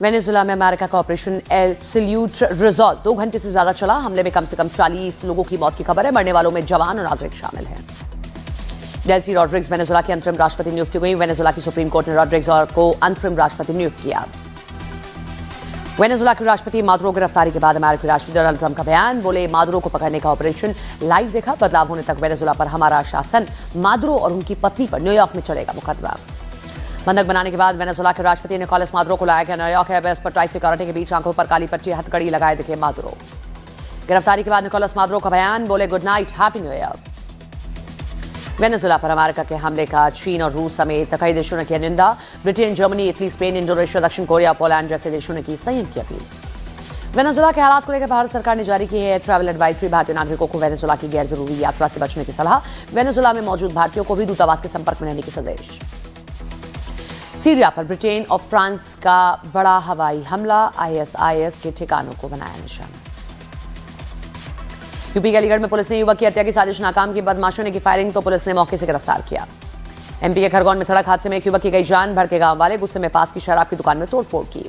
Venezuela में America का operation absolute resolve 2 घंटे से ज्यादा चला। हमले में कम से कम 40 लोगों की मौत की खबर है। मरने वालों में जवान और नागरिक शामिल हैं। डेल्सी रॉड्रिग्स वेनेजुला के अंतरिम राष्ट्रपति नियुक्त हुई। वेनेजुला की सुप्रीम कोर्ट ने रॉड्रिग्स को अंतरिम राष्ट्रपति नियुक्त किया। वेनेजुला के राष्ट्रपति मादुरो गिरफ्तारी के बाद अमेरिकी राष्ट्रपति डोनाल्ड ट्रंप का बयान। बोले, मादुरो को पकड़ने का ऑपरेशन लाइव देखा, बदलाव होने तक वेनेजुला पर हमारा शासन। मादुरो और उनकी पत्नी पर न्यूयॉर्क में चलेगा मुकदमा। बंधक बनाने के बाद वेनेजुला के राष्ट्रपति निकोलस मादुरो को लाया गया न्यूयॉर्क। एयरबेस पर ट्राई सिक्योरिटी के बीच आंखों पर काली पट्टी हथकड़ी लगाए दिखे मादुरो। गिरफ्तारी के बाद निकोलस मादुरो का बयान। बोले, good night, happy new year. Venezuela पर अमेरिका के हमले का चीन और रूस समेत कई देशों ने किया निंदा। Britain, Germany, Italy, Spain, Indonesia, दक्षिण कोरिया, पोलैंड जैसे देशों ने की संयम की अपील। वेनेजुला के हालात को लेकर भारत सरकार ने जारी की है ट्रैवल एडवाइजरी। भारतीय नागरिकों को वेनेजुला की गैर जरूरी यात्रा से बचने की सलाह। वेनेजुला में मौजूद भारतीयों को भी दूतावास के संपर्क में रहने की संदेश। सीरिया पर ब्रिटेन और फ्रांस का बड़ा हवाई हमला। आईएसआईएस के ठिकानों को बनाया निशाना। यूपी के अलीगढ़ में पुलिस ने युवक की हत्या की साजिश नाकाम की। बदमाशों ने की फायरिंग तो पुलिस ने मौके से गिरफ्तार किया। एमपी के खरगोन में सड़क हादसे में एक युवक की गई जान। भड़के गांव वाले गुस्से में पास की शराब की दुकान में तोड़फोड़ की।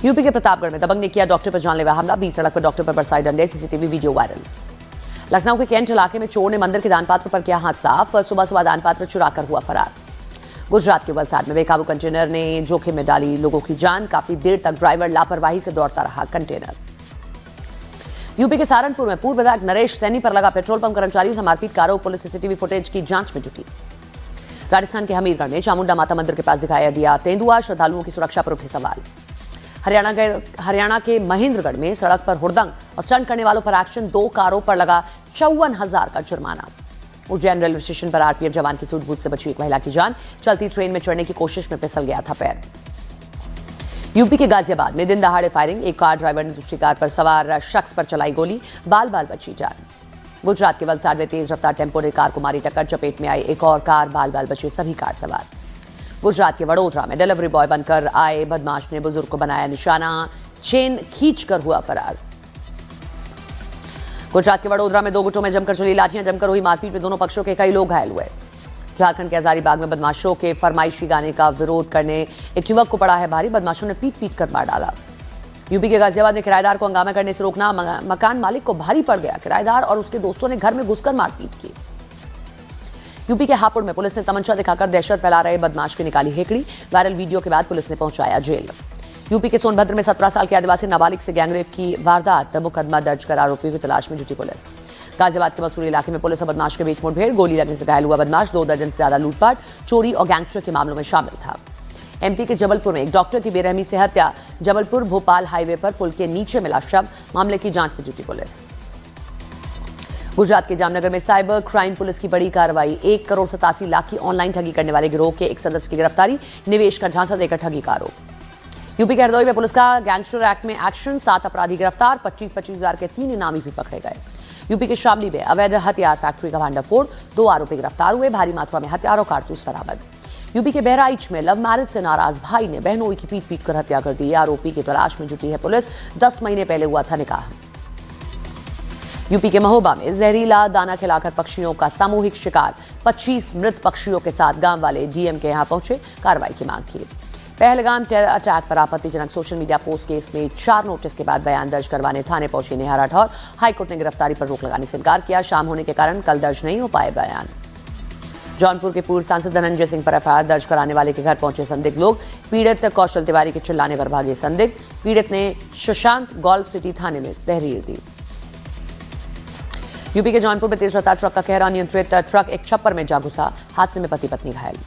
यूपी के प्रतापगढ़ में दबंग ने किया डॉक्टर पर जानलेवा हमला। 20 सड़क पर डॉक्टर पर बरसाए डंडे। CCTV video viral. लखनऊ के कैंट इलाके में चोर ने मंदिर के दानपात्र पर किया हाथ साफ। सुबह सुबह दानपात्र चुराकर हुआ फरार। गुजरात के वलसाड में बेकाबू कंटेनर ने जोखिम में डाली लोगों की जान। काफी देर तक ड्राइवर लापरवाही से दौड़ता रहा कंटेनर। यूपी के सहारनपुर में पूर्व विधायक नरेश सैनी पर लगा पेट्रोल पंप कर्मचारियों से मारपीट का आरोप। पुलिस सीसीटीवी फुटेज की जांच में जुटी। राजस्थान के हमीरगढ़ में चामुंडा माता मंदिर के पास दिखाया दिया तेंदुआ। श्रद्धालुओं की सुरक्षा पर उठे सवाल। हरियाणा के महेंद्रगढ़ में सड़क पर हुड़दंग और स्टंट करने वालों पर एक्शन। 2 कारों पर लगा 54,000 का जुर्माना। उज्जैन रेलवे स्टेशन पर आरपीएफ जवान की सूझबूझ से बची एक महिला की जान। चलती ट्रेन में चढ़ने की कोशिश में फिसल गया था पैर। यूपी के गाजियाबाद में दिन दहाड़े फायरिंग। एक कार ड्राइवर ने दूसरी कार पर सवार शख्स पर चलाई गोली। बाल बाल बची जान। गुजरात के वलसाड में तेज रफ्तार टेम्पो ने कार को मारी टक्कर। चपेट में आई एक और कार। बाल बाल बचे सभी कार सवार। गुजरात के वडोदरा में डिलीवरी बॉय बनकर आए बदमाश ने बुजुर्ग को बनाया निशाना। चेन खींचकर हुआ फरार। गुजरात के वडोदरा में 2 गुटों में जमकर चली लाठियां। जमकर हुई मारपीट में दोनों पक्षों के कई लोग घायल हुए। झारखंड के हजारीबाग में बदमाशों के फरमाइशी गाने का विरोध करने एक युवक को पड़ा है भारी। बदमाशों ने पीट पीट कर मार डाला। यूपी के गाजियाबाद में किराएदार को हंगामा करने से रोकना मकान मालिक को भारी पड़ गया। किराएदार और उसके दोस्तों ने घर में घुसकर मारपीट की। यूपी के हापुड़ में पुलिस ने तमंचा दिखाकर दहशत फैला रहे बदमाश की निकाली हेकड़ी। वायरल वीडियो के बाद पुलिस ने पहुंचाया जेल। यूपी के सोनभद्र में 17 साल के आदिवासी नाबालिग से गैंगरेप की वारदात। मुकदमा दर्ज कर आरोपी की तलाश में जुटी पुलिस। गाजियाबाद के मसूरी इलाके में पुलिस और बदमाश के बीच मुठभेड़। गोली लगने से घायल हुआ बदमाश 2 दर्जन से ज्यादा लूटपाट, चोरी और गैंगस्टर के मामलों में शामिल था। एमपी के जबलपुर में एक डॉक्टर की बेरहमी से हत्या। जबलपुर भोपाल हाईवे पर पुल के नीचे मिला शव। मामले की जांच में जुटी पुलिस। गुजरात के जामनगर में साइबर क्राइम पुलिस की बड़ी कार्रवाई। 1 करोड़ 87 लाख की ऑनलाइन ठगी करने वाले गिरोह के एक सदस्य की गिरफ्तारी। निवेश का झांसा देकर ठगी का आरोप। यूपी के हरदोई में पुलिस का गैंगस्टर एक्ट में एक्शन। 7 अपराधी गिरफ्तार। 25-25 हजार के 3 इनामी भी पकड़े गए। यूपी के शामली में अवैध हथियार फैक्ट्री का भांडाफोड़। 2 आरोपी गिरफ्तार हुए। भारी मात्रा में हथियार और कारतूस बरामद। यूपी के बहराइच में लव मैरिज से नाराज भाई ने बहनोई की पीट पीट कर हत्या कर दी। आरोपी की तलाश में जुटी है पुलिस। 10 महीने पहले हुआ था निकाह। यूपी के महोबा में जहरीला दाना खिलाकर पक्षियों का सामूहिक शिकार। 25 मृत पक्षियों के साथ गांव वाले डीएम के यहां पहुंचे। कार्रवाई की मांग की। पहलगाम टेरर अटैक पर आपत्तिजनक सोशल मीडिया पोस्ट केस में 4 नोटिस के बाद बयान दर्ज करवाने थाने पहुंची नेहा राठौर। हाईकोर्ट ने गिरफ्तारी पर रोक लगाने से इनकार किया। शाम होने के कारण कल दर्ज नहीं हो पाए बयान। जौनपुर के पूर्व सांसद धनंजय सिंह पर एफआईआर दर्ज कराने वाले के घर पहुंचे संदिग्ध लोग। पीड़ित कौशल तिवारी के चिल्लाने पर भागे संदिग्ध। पीड़ित ने सुशांत गोल्फ सिटी थाने में तहरीर दी। यूपी के जौनपुर में तेज रफ्तार ट्रक का कहरा नियंत्रित ट्रक एक छप्पर में जा घुसा। हादसे में पति पत्नी घायल।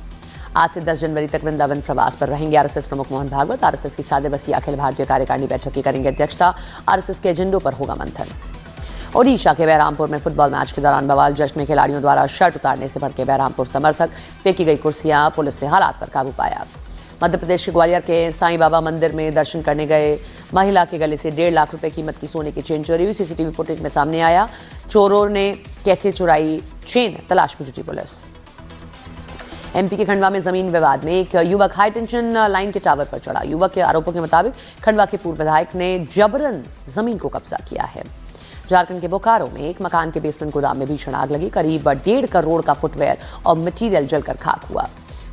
आज से 10 जनवरी तक वृंदावन प्रवास पर रहेंगे आरएसएस प्रमुख मोहन भागवत। आरएसएस की 7 दिवसीय अखिल भारतीय कार्यकारिणी बैठक की करेंगे अध्यक्षता। आरएसएस के एजेंडों पर होगा मंथन। ओडिशा के बहरामपुर में फुटबॉल मैच के दौरान बवाल। जश्न में खिलाड़ियों द्वारा शर्ट उतारने से भड़के बहरामपुर समर्थक। फेंकी गई कुर्सियां। पुलिस ने हालात पर काबू पाया। मध्य प्रदेश के ग्वालियर के साईं बाबा मंदिर में दर्शन करने गए महिला के गले से 1.5 लाख रुपए कीमत की सोने की चेन चोरी हुई। सीसीटीवी फुटेज में सामने आया चोरों ने कैसे चुराई चेन। तलाश में जुटी पुलिस। एमपी के खंडवा में जमीन विवाद में एक युवक हाई टेंशन लाइन के टावर पर चढ़ा। युवक के आरोपों के मुताबिक खंडवा के पूर्व विधायक ने जबरन जमीन को कब्जा किया है। झारखंड के बोकारो में एक मकान के बेसमेंट गोदाम में भीषण आग लगी। करीब 1.5 करोड़ का फुटवेयर और मटेरियल जलकर खाक हुआ।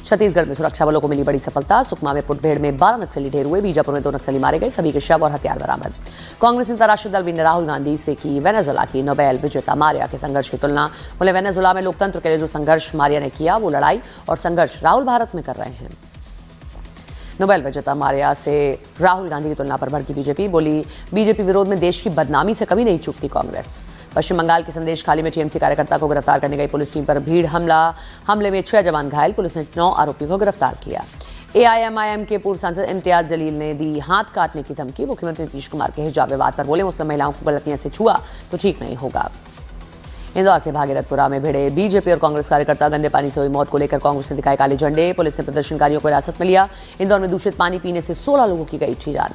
छत्तीसगढ़ में सुरक्षा बलों को मिली बड़ी सफलता। सुकमा में मुठभेड़ में 12 नक्सली ढेर हुए। बीजापुर में 2 नक्सली मारे गए, सभी के शव और हथियार बरामद। कांग्रेस अंतर्राष्ट्रीय दल भी ने राहुल गांधी से की वेनेजुएला की नोबेल विजेता मारिया के संघर्ष की तुलना। बोले वेनेजुएला में लोकतंत्र के लिए जो संघर्ष मारिया ने किया, वो लड़ाई और संघर्ष राहुल भारत में कर रहे हैं। नोबेल विजेता मारिया से राहुल गांधी की तुलना पर भड़की बीजेपी। बोली बीजेपी विरोध में देश की बदनामी से कभी नहीं चूकती कांग्रेस। पश्चिम बंगाल के संदेश खाली में टीएमसी कार्यकर्ता को गिरफ्तार करने गई पुलिस टीम पर भीड़ हमले में 6 जवान घायल। पुलिस ने 9 आरोपियों को गिरफ्तार किया। एआईएमआईएम के पूर्व सांसद इम्तियाज जलील ने दी हाथ काटने की धमकी। मुख्यमंत्री नीतीश कुमार के हिजाब विवाद पर बोले मुस्लिम महिलाओं को गलतियां से छुआ तो ठीक नहीं होगा। इंदौर के भागीरथपुरा में भिड़े बीजेपी और कांग्रेस कार्यकर्ता। गंदे पानी से हुई मौत को लेकर कांग्रेस ने दिखाए काले झंडे। पुलिस ने प्रदर्शनकारियों को हिरासत में लिया। इंदौर में दूषित पानी पीने से 16 लोगों की गई थी जान।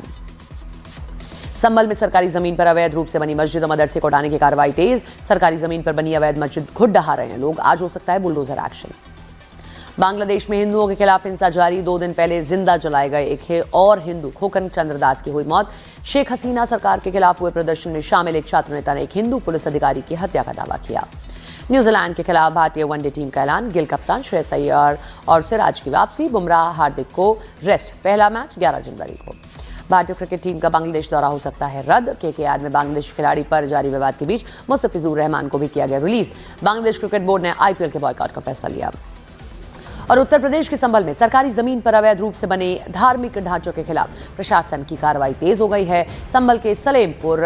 संभल में सरकारी जमीन पर अवैध रूप से बनी मस्जिद और मदरसे को हटाने की कार्रवाई तेज। सरकारी जमीन पर बनी अवैध मस्जिद खुद ढहा रहे हैं लोग। आज हो सकता है बुलडोजर एक्शन। बांग्लादेश में हिंदुओं के खिलाफ हिंसा जारी। 2 दिन पहले जिंदा जलाए गए एक और हिंदू खोकन चंद्रदास की हुई मौत। शेख हसीना सरकार के खिलाफ हुए प्रदर्शन में शामिल एक छात्र नेता ने एक हिंदू पुलिस अधिकारी की हत्या का दावा किया। न्यूजीलैंड के खिलाफ भारतीय वनडे टीम का ऐलान। गिल कप्तान, श्रेयस अय्यर और सिराज की वापसी। बुमराह, हार्दिक को रेस्ट। पहला मैच 11 जनवरी को। भारतीय क्रिकेट टीम का बांग्लादेश दौरा हो सकता है रद्द। केकेआर में बांग्लादेशी खिलाड़ी पर जारी विवाद के बीच मुस्तफिजुर रहमान को भी किया गया रिलीज। बांग्लादेश क्रिकेट बोर्ड ने आईपीएल के बॉयकॉट का फैसला लिया। और उत्तर प्रदेश के संभल में सरकारी जमीन पर अवैध रूप से बने धार्मिक ढांचों के खिलाफ प्रशासन की कार्रवाई तेज हो गई है। संभल के सलेमपुर,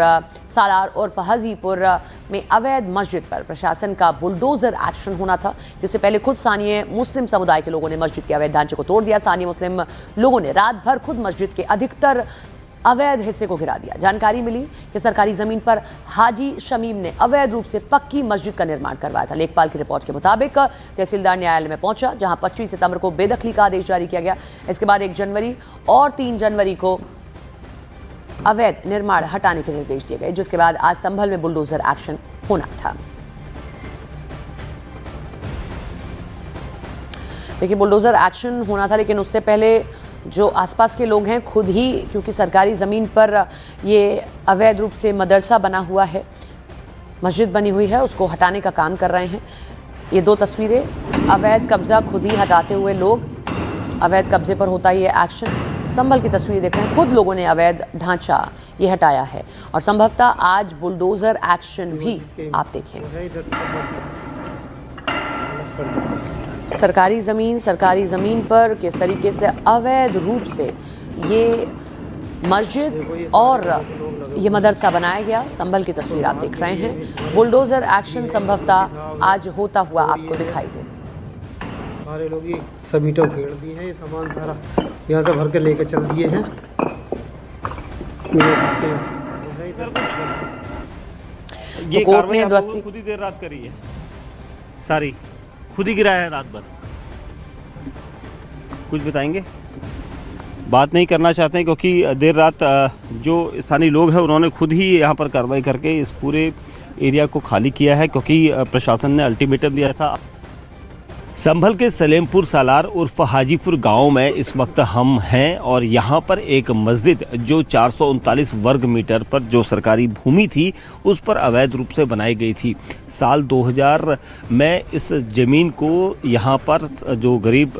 सालार और हाजीपुर में अवैध मस्जिद पर प्रशासन का बुलडोजर एक्शन होना था, जिससे पहले खुद स्थानीय मुस्लिम समुदाय के लोगों ने मस्जिद के अवैध ढांचे को तोड़ दिया। स्थानीय मुस्लिम लोगों ने रात भर खुद मस्जिद के अधिकतर अवैध हिस्से को गिरा दिया। जानकारी मिली कि सरकारी जमीन पर हाजी शमीम ने अवैध रूप से पक्की मस्जिद का निर्माण करवाया था। लेखपाल की रिपोर्ट के मुताबिक तहसीलदार न्यायालय में पहुंचा, जहां 25 सितंबर को बेदखली का आदेश जारी किया गया। इसके बाद 1 जनवरी और 3 जनवरी को अवैध निर्माण हटाने के निर्देश दिए गए, जिसके बाद आज संभल में बुलडोजर एक्शन होना था। देखिए, बुलडोजर एक्शन होना था, लेकिन उससे पहले जो आसपास के लोग हैं खुद ही, क्योंकि सरकारी ज़मीन पर ये अवैध रूप से मदरसा बना हुआ है, मस्जिद बनी हुई है, उसको हटाने का काम कर रहे हैं। ये 2 तस्वीरें, अवैध कब्जा खुद ही हटाते हुए लोग, अवैध कब्जे पर होता ही ये एक्शन। संभल की तस्वीर देख रहे हैं, खुद लोगों ने अवैध ढांचा ये हटाया है और संभवतः आज बुलडोजर एक्शन भी आप देखें। सरकारी ज़मीन पर किस तरीके से अवैध रूप से ये मस्जिद और ये मदरसा बनाया गया, संभल की तस्वीर आप देख रहे हैं। बुलडोजर एक्शन संभवतः आज होता हुआ आपको दिखाई दे। सारे लोग ही सब ईंटों फेड़ दिए हैं, ये सामान सारा यहाँ से भर के लेके चल दिए हैं। ये कार्रवाई आप लोगों ने खुद ही देर रात करी है, सारी खुद ही गिराया है रात भर। कुछ बताएंगे? बात नहीं करना चाहते हैं क्योंकि देर रात जो स्थानीय लोग हैं उन्होंने खुद ही यहाँ पर कार्रवाई करके इस पूरे एरिया को खाली किया है, क्योंकि प्रशासन ने अल्टीमेटम दिया था। संभल के सलेमपुर सालार उर्फ हाजीपुर गांव में इस वक्त हम हैं और यहाँ पर एक मस्जिद जो 439 वर्ग मीटर पर जो सरकारी भूमि थी उस पर अवैध रूप से बनाई गई थी। साल 2000 में इस ज़मीन को यहाँ पर जो गरीब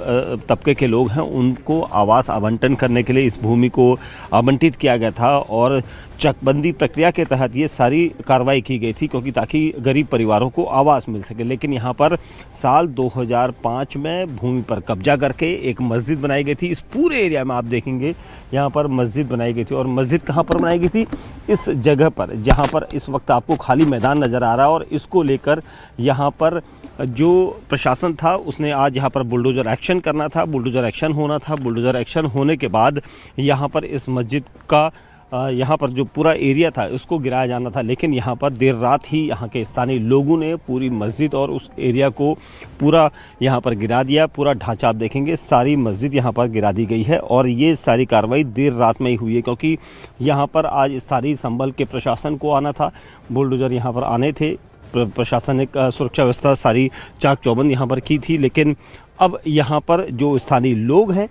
तबके के लोग हैं उनको आवास आवंटन करने के लिए इस भूमि को आवंटित किया गया था और चकबंदी प्रक्रिया के तहत ये सारी कार्रवाई की गई थी, क्योंकि ताकि गरीब परिवारों को आवास मिल सके। लेकिन यहाँ पर साल 2005 में भूमि पर कब्जा करके एक मस्जिद बनाई गई थी। इस पूरे एरिया में आप देखेंगे यहाँ पर मस्जिद बनाई गई थी, और मस्जिद कहाँ पर बनाई गई थी? इस जगह पर जहाँ पर इस वक्त आपको खाली मैदान नज़र आ रहा है। और इसको लेकर यहाँ पर जो प्रशासन था उसने आज यहाँ पर बुलडोजर एक्शन करना था, बुलडोजर एक्शन होना था। बुलडोजर एक्शन होने के बाद यहाँ पर इस मस्जिद का यहाँ पर जो पूरा एरिया था उसको गिराया जाना था, लेकिन यहाँ पर देर रात ही यहाँ के स्थानीय लोगों ने पूरी मस्जिद और उस एरिया को पूरा यहाँ पर गिरा दिया। पूरा ढांचा आप देखेंगे, सारी मस्जिद यहाँ पर गिरा दी गई है और ये सारी कार्रवाई देर रात में ही हुई है, क्योंकि यहाँ पर आज सारी संभल के प्रशासन को आना था, बुलडोजर यहाँ पर आने थे। प्रशासन ने सुरक्षा व्यवस्था सारी चाक चौबंद यहाँ पर की थी, लेकिन अब यहाँ पर जो स्थानीय लोग हैं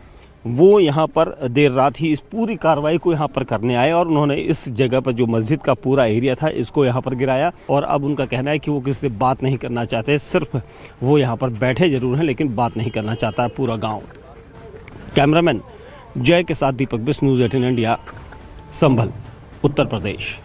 वो यहाँ पर देर रात ही इस पूरी कार्रवाई को यहाँ पर करने आए और उन्होंने इस जगह पर जो मस्जिद का पूरा एरिया था इसको यहाँ पर गिराया। और अब उनका कहना है कि वो किसी से बात नहीं करना चाहते, सिर्फ वो यहाँ पर बैठे जरूर हैं लेकिन बात नहीं करना चाहता है पूरा गाँव। कैमरामैन जय के साथ दीपक बिस, न्यूज़ 18 इंडिया, संभल, उत्तर प्रदेश।